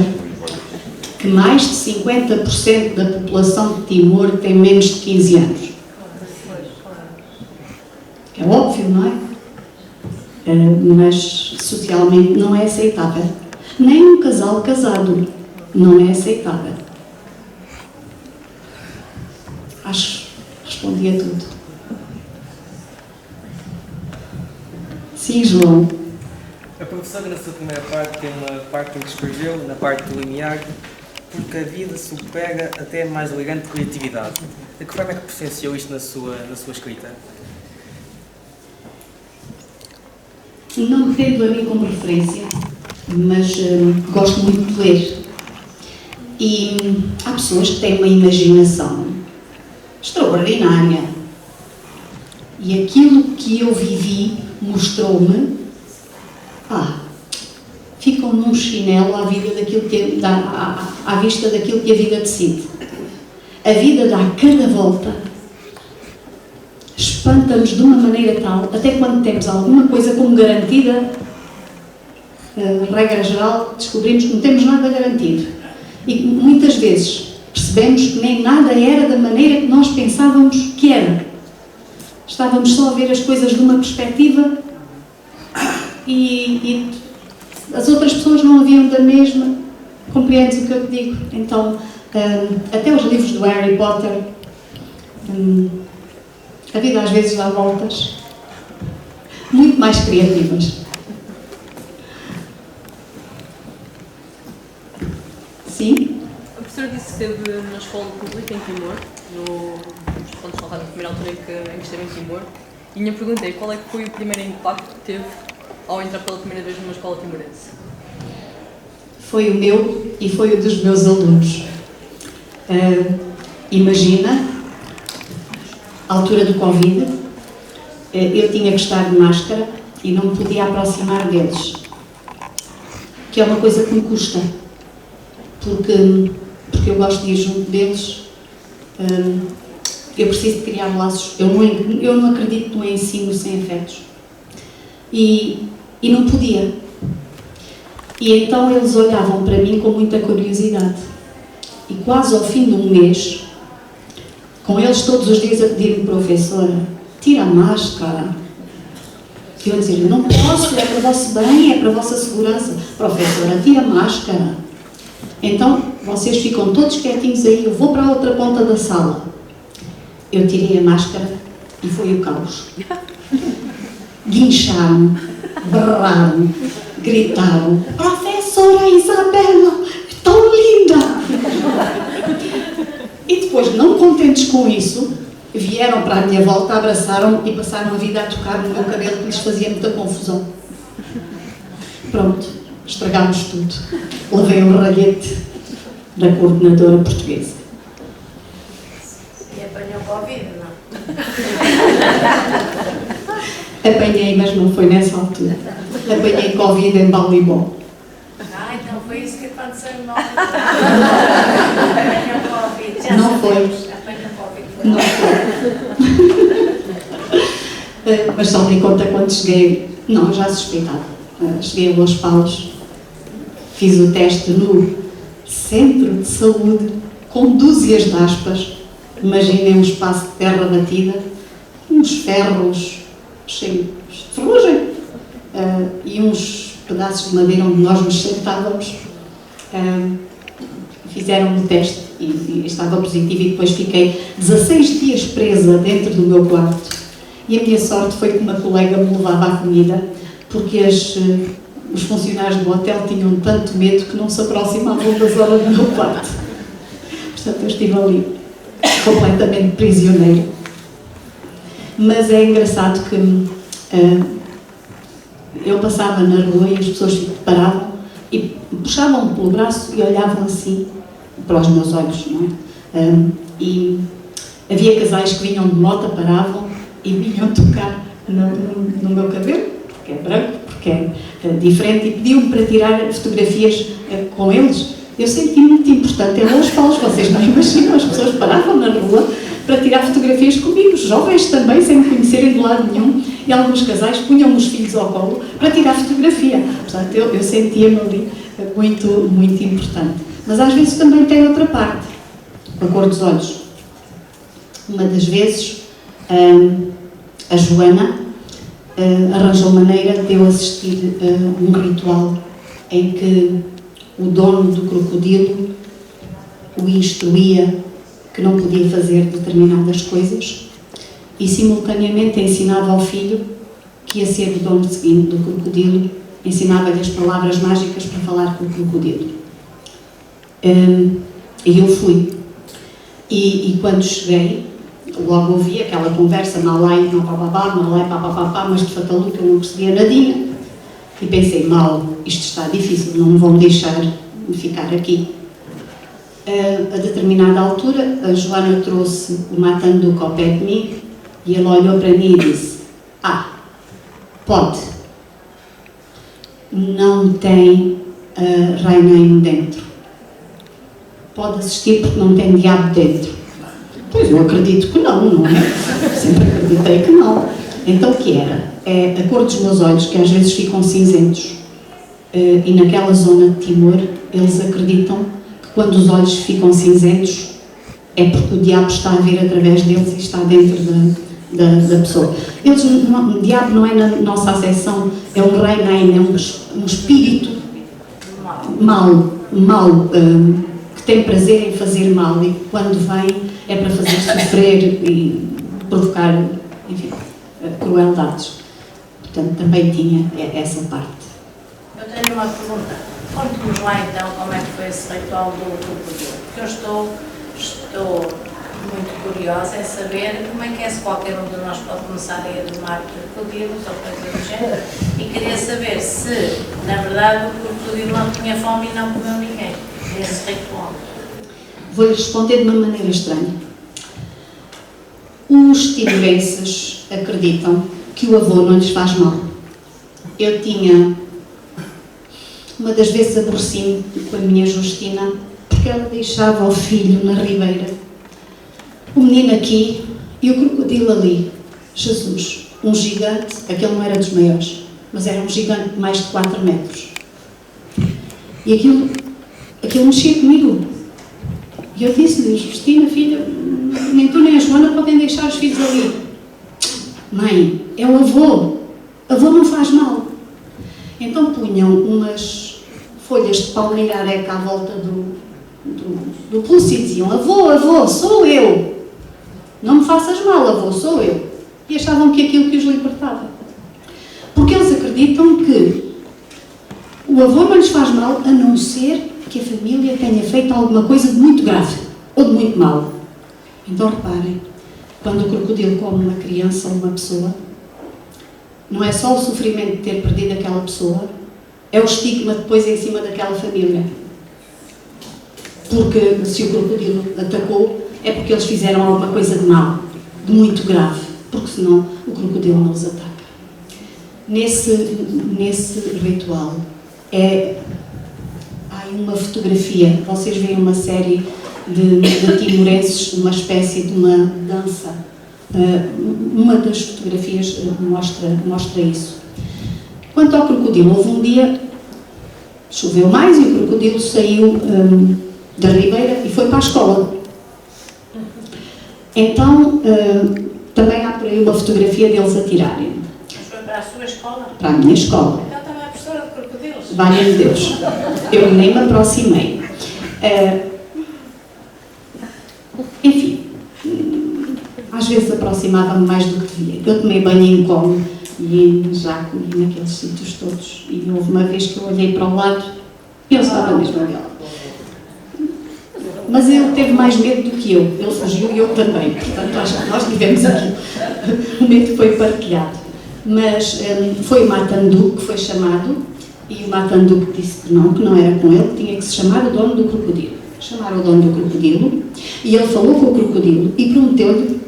que mais de 50% da população de Timor tem menos de 15 anos? É óbvio, não é? Mas socialmente não é aceitável. Nem um casal casado não é aceitável. Acho que respondi a tudo. Sim, João. A professora, na sua primeira parte, tem uma parte em que escreveu, na parte do limiar, porque a vida supera até mais elegante criatividade. De que forma é que presenciou isto na sua escrita? Não me tendo a mim como referência, mas gosto muito de ler. E há pessoas que têm uma imaginação extraordinária. E aquilo que eu vivi mostrou-me, ficam num chinelo à vista daquilo que a vida decide. A vida dá cada volta, espanta-nos de uma maneira tal, até quando temos alguma coisa como garantida, regra geral, descobrimos que não temos nada garantido. E muitas vezes percebemos que nem nada era da maneira que nós pensávamos que era. Estávamos só a ver as coisas de uma perspectiva e as outras pessoas não a viam da mesma. Compreendes o que eu te digo? Então, até os livros do Harry Potter, a vida às vezes dá voltas muito mais criativas. Sim? A professora disse que esteve na escola pública em Timor, quando estava na primeira altura em que esteve em Timor, e a minha pergunta é: qual é que foi o primeiro impacto que teve ao entrar pela primeira vez numa escola timorense? Foi o meu e foi o dos meus alunos. Imagina, à altura do Covid, eu tinha que estar de máscara e não me podia aproximar deles, que é uma coisa que me custa, porque eu gosto de ir junto deles. Eu preciso de criar laços. Eu não acredito no ensino sem afetos. E não podia. E então eles olhavam para mim com muita curiosidade. E quase ao fim de um mês, com eles todos os dias a pedir-me: professora, tira a máscara. E eu a dizer: não posso, é para o vosso bem, é para a vossa segurança. Professora, tira a máscara. Então, vocês ficam todos quietinhos aí, eu vou para a outra ponta da sala. Eu tirei a máscara e foi o caos. Guincharam, berraram, gritaram: professora Isabela, tão linda! E depois, não contentes com isso, vieram para a minha volta, abraçaram-me e passaram a vida a tocar no meu cabelo, que lhes fazia muita confusão. Pronto, estragámos tudo. Levei um ralhete da coordenadora portuguesa. E apanhou Covid, não? Apanhei, mas não foi nessa altura. Apanhei Covid em Balibó. Então foi isso que aconteceu no Apanhou Covid. Já Não foi. Apanhou Covid. Não foi. Mas só me conta quando cheguei. Não, eu já suspeitava. Cheguei a Los Palos, fiz o teste no centro de saúde, com dúzias de aspas. Imaginei um espaço de terra batida, uns ferros cheios de ferrugem e uns pedaços de madeira onde nós nos sentávamos. Fizeram o teste e estava positivo, e depois fiquei 16 dias presa dentro do meu quarto. E a minha sorte foi que uma colega me levava a comida, porque os funcionários do hotel tinham tanto medo que não se aproximavam da zona do meu quarto. Portanto, eu estive ali completamente prisioneiro. Mas é engraçado que eu passava na rua e as pessoas paravam e puxavam-me pelo braço e olhavam assim para os meus olhos, não é? E havia casais que vinham de moto, paravam e vinham tocar no meu cabelo, porque é branco, porque é diferente, e pediam-me para tirar fotografias com eles. Eu senti-me muito importante em Los Palos, vocês não imaginam, as pessoas paravam na rua para tirar fotografias comigo, jovens também, sem me conhecerem de lado nenhum, e alguns casais punham os filhos ao colo para tirar fotografia. Portanto, eu sentia-me ali muito, muito importante. Mas às vezes também tem outra parte, a cor dos olhos. Uma das vezes, a Joana arranjou maneira de eu assistir a um ritual em que o dono do crocodilo o instruía que não podia fazer determinadas coisas e simultaneamente ensinava ao filho que ia ser o dono seguinte do crocodilo, ensinava-lhe as palavras mágicas para falar com o crocodilo. E eu fui. E quando cheguei, logo ouvi aquela conversa, malai, papapá, malai, papapá, mas de fataluca eu não percebia nadinha. E pensei, mal, isto está difícil, não me vão deixar ficar aqui. A determinada altura, a Joana trouxe o matanduco ao pé de mim e ele olhou para mim e disse: pode. Não tem Rainaim dentro. Pode assistir porque não tem diabo dentro. Pois eu acredito que não é? Sempre acreditei que não. Então o que era? É a cor dos meus olhos, que às vezes ficam cinzentos. E naquela zona de Timor, eles acreditam que quando os olhos ficam cinzentos é porque o diabo está a vir através deles e está dentro da pessoa. O diabo não é na nossa acessão, é um Rainaim, é um espírito mau, que tem prazer em fazer mal e quando vem é para fazer sofrer e provocar, enfim, crueldades. Portanto, também tinha essa parte. Eu tenho uma pergunta. Conte-nos lá então como é que foi esse ritual do crocodilo. Porque eu estou muito curiosa em saber como é que é, se qualquer um de nós pode começar a ir domar crocodilos ou coisa do género. E queria saber se, na verdade, o crocodilo não tinha fome e não comeu ninguém. Esse ritual. Vou-lhe responder de uma maneira estranha. Os timorenses acreditam que o avô não lhes faz mal. Eu tinha... Uma das vezes aborreci-me com a minha Justina porque ela deixava o filho na ribeira. O menino aqui e o crocodilo ali. Jesus, um gigante, aquele não era dos maiores, mas era um gigante de mais de 4 metros. E aquilo mexia comigo. E eu disse-lhe: Justina, filha, nem tu nem a Joana podem deixar os filhos ali. Mãe, é o avô. Avô não faz mal. Então punham umas folhas de palmeira areca à volta do pulso e diziam: avô, sou eu. Não me faças mal, avô, sou eu. E achavam que aquilo que os libertava. Porque eles acreditam que o avô não lhes faz mal, a não ser que a família tenha feito alguma coisa de muito grave ou de muito mal. Então reparem, quando o crocodilo come uma criança ou uma pessoa, não é só o sofrimento de ter perdido aquela pessoa, é o estigma depois em cima daquela família. Porque se o crocodilo atacou, é porque eles fizeram alguma coisa de mal, de muito grave, porque senão o crocodilo não os ataca. Nesse ritual há uma fotografia, vocês veem uma série de timorenses, uma espécie de uma dança. Uma das fotografias mostra isso. Quanto ao crocodilo, houve um dia, choveu mais e o crocodilo saiu da ribeira e foi para a escola. Então, também há por aí uma fotografia deles a tirarem. Mas foi para a sua escola? Para a minha escola. Então também é professora de crocodilos? Valha-me Deus. Eu nem me aproximei. Enfim, às vezes aproximava-me mais do que devia. Eu tomei banho em colo e em Jaco e naqueles sítios todos. E houve uma vez que eu olhei para o lado e ele estava mesmo ali. Mas ele teve mais medo do que eu. Ele fugiu e eu também. Portanto, acho que nós tivemos aqui. O medo foi partilhado. Mas foi o Matandu que foi chamado, e o Matandu disse que não era com ele, que tinha que se chamar o dono do crocodilo. Chamaram o dono do crocodilo e ele falou com o crocodilo e prometeu-lhe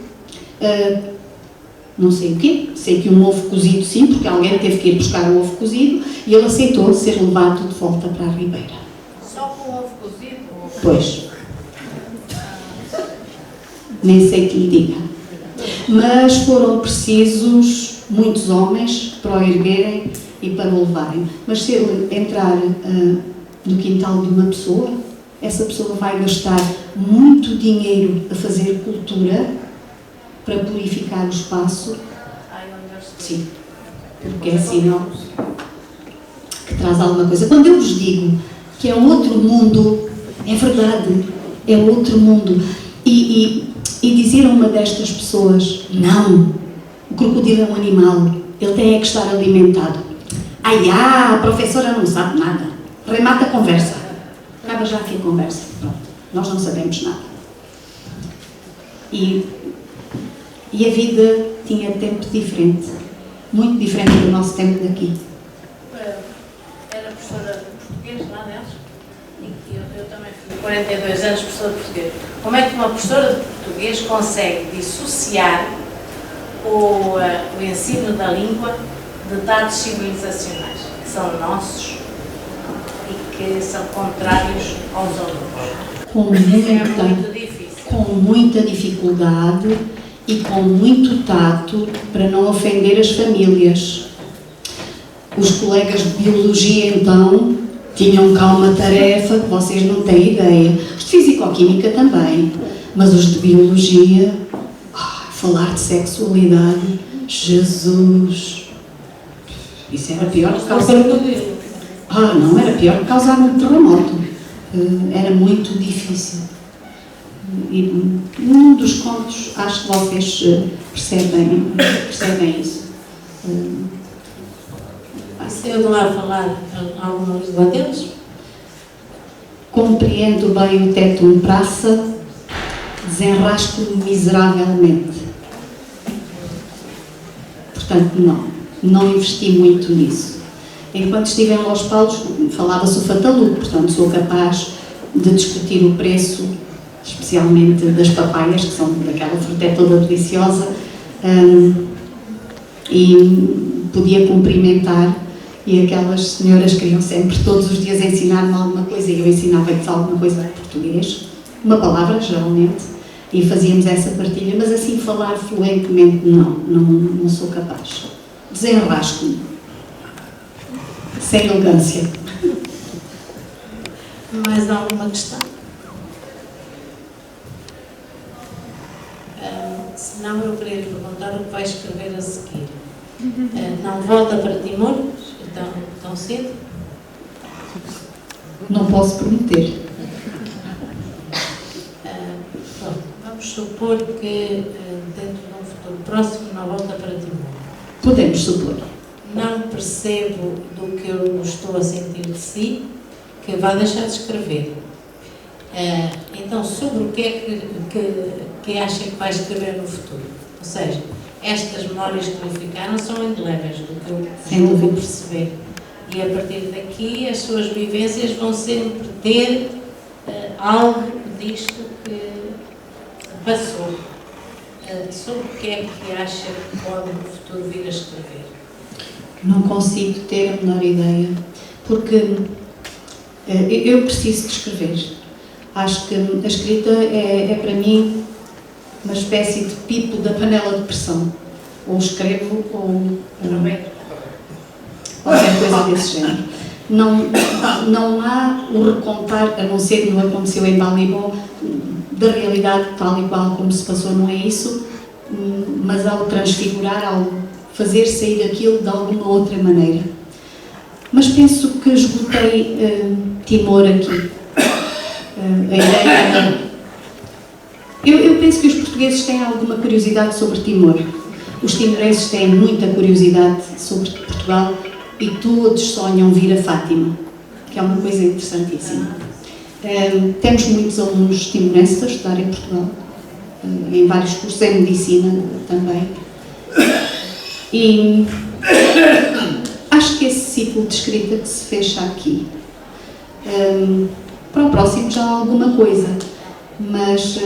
não sei o quê, sei que um ovo cozido sim, porque alguém teve que ir buscar o ovo cozido, e ele aceitou ser levado de volta para a ribeira. Só com o ovo cozido? Pois. Nem sei que lhe diga. Mas foram precisos muitos homens para o erguerem e para o levarem. Mas se ele entrar no quintal de uma pessoa, essa pessoa vai gastar muito dinheiro a fazer cultura para purificar o espaço. Sim, porque é sinal que traz alguma coisa. Quando eu vos digo que é um outro mundo, é verdade, é outro mundo. E dizer a uma destas pessoas, não, o crocodilo é um animal, ele tem é que estar alimentado. A professora não sabe nada, remata a conversa. Acaba já aqui a conversa, pronto, nós não sabemos nada. E a vida tinha tempo diferente, muito diferente do nosso tempo daqui. Era professora de português lá deles, e eu também fui 42 anos professora de português. Como é que uma professora de português consegue dissociar o ensino da língua de dados civilizacionais, que são nossos e que são contrários aos alunos? É muito difícil. Com muita dificuldade e com muito tato para não ofender as famílias. Os colegas de biologia, então, tinham cá uma tarefa que vocês não têm ideia. Os de fisicoquímica também, mas os de biologia, falar de sexualidade, Jesus, isso era pior que causar não, era pior que causar um terremoto. Era muito difícil. E num dos contos, acho que vocês percebem isso. Eu não a falar alguma língua deles? Compreendo bem o teto em praça, desenrasco-me miseravelmente. Portanto, não investi muito nisso. Enquanto estive em Los Paulos, falava-se o fataluco, portanto, sou capaz de discutir o preço, especialmente das papaias, que são daquela fruta toda deliciosa, e podia cumprimentar, e aquelas senhoras queriam sempre, todos os dias, ensinar-me alguma coisa, e eu ensinava-lhes alguma coisa de português, uma palavra, geralmente, e fazíamos essa partilha, mas assim falar fluentemente, não sou capaz. Desenrasco-me, sem elegância. Mais alguma questão? Se não, eu queria lhe perguntar o que vai escrever a seguir. Não volta para Timor, tão cedo? Não posso prometer. Bom, vamos supor que dentro de um futuro próximo não volta para Timor. Podemos supor. Não percebo do que eu estou a sentir de si que vai deixar de escrever. Então, sobre o que é que acha que vai escrever no futuro? Ou seja, estas memórias que lhe ficaram são indeléveis, do que eu vou perceber. E a partir daqui as suas vivências vão sempre ter algo disto que passou. Sobre o que é que acha que pode no futuro vir a escrever? Não consigo ter a menor ideia, porque eu preciso de escrever. Acho que a escrita é para mim uma espécie de pipo da panela de pressão. Ou escrevo ou qualquer coisa desse género. Não há o recontar, a não ser que não aconteceu em Balibon, da realidade tal e qual como se passou, não é isso, mas ao transfigurar, ao fazer sair aquilo de alguma outra maneira. Mas penso que esgotei Timor aqui. A ideia... Eu penso que os portugueses têm alguma curiosidade sobre Timor. Os timorenses têm muita curiosidade sobre Portugal e todos sonham vir a Fátima, que é uma coisa interessantíssima. Temos muitos alunos timorenses a estudar em Portugal, em vários cursos, em medicina também. E acho que esse ciclo de escrita que se fecha aqui, para o próximo já há alguma coisa, mas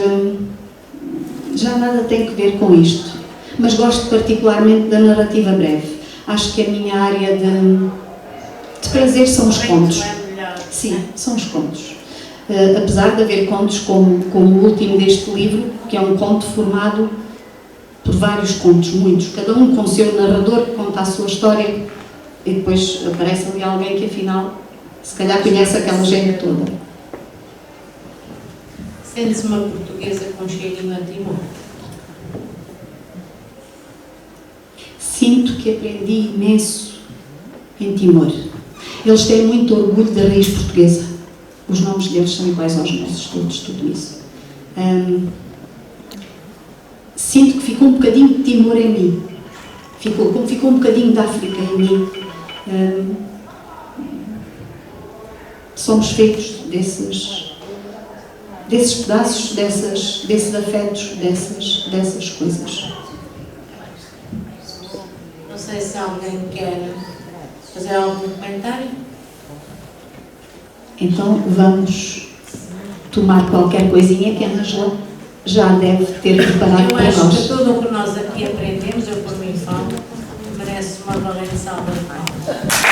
já nada tem que ver com isto. Mas gosto particularmente da narrativa breve. Acho que a minha área de prazer são os contos. Sim, são os contos. Apesar de haver contos como o último deste livro, que é um conto formado por vários contos, muitos, cada um com o seu narrador que conta a sua história e depois aparece ali alguém que afinal se calhar conhece aquela gente toda. Sente-se uma portuguesa com cheirinho a Timor? Sinto que aprendi imenso em Timor. Eles têm muito orgulho da raiz portuguesa. Os nomes deles são iguais aos nossos, todos, tudo isso. Sinto que ficou um bocadinho de Timor em mim. Como ficou um bocadinho de África em mim. Somos feitos desses pedaços, desses afetos, dessas coisas. Não sei se alguém quer fazer algum comentário. Então vamos tomar qualquer coisinha que a Ângela já deve ter preparado para nós. Eu acho que tudo o que nós aqui aprendemos, eu por mim falo, merece uma valente salva de palmas.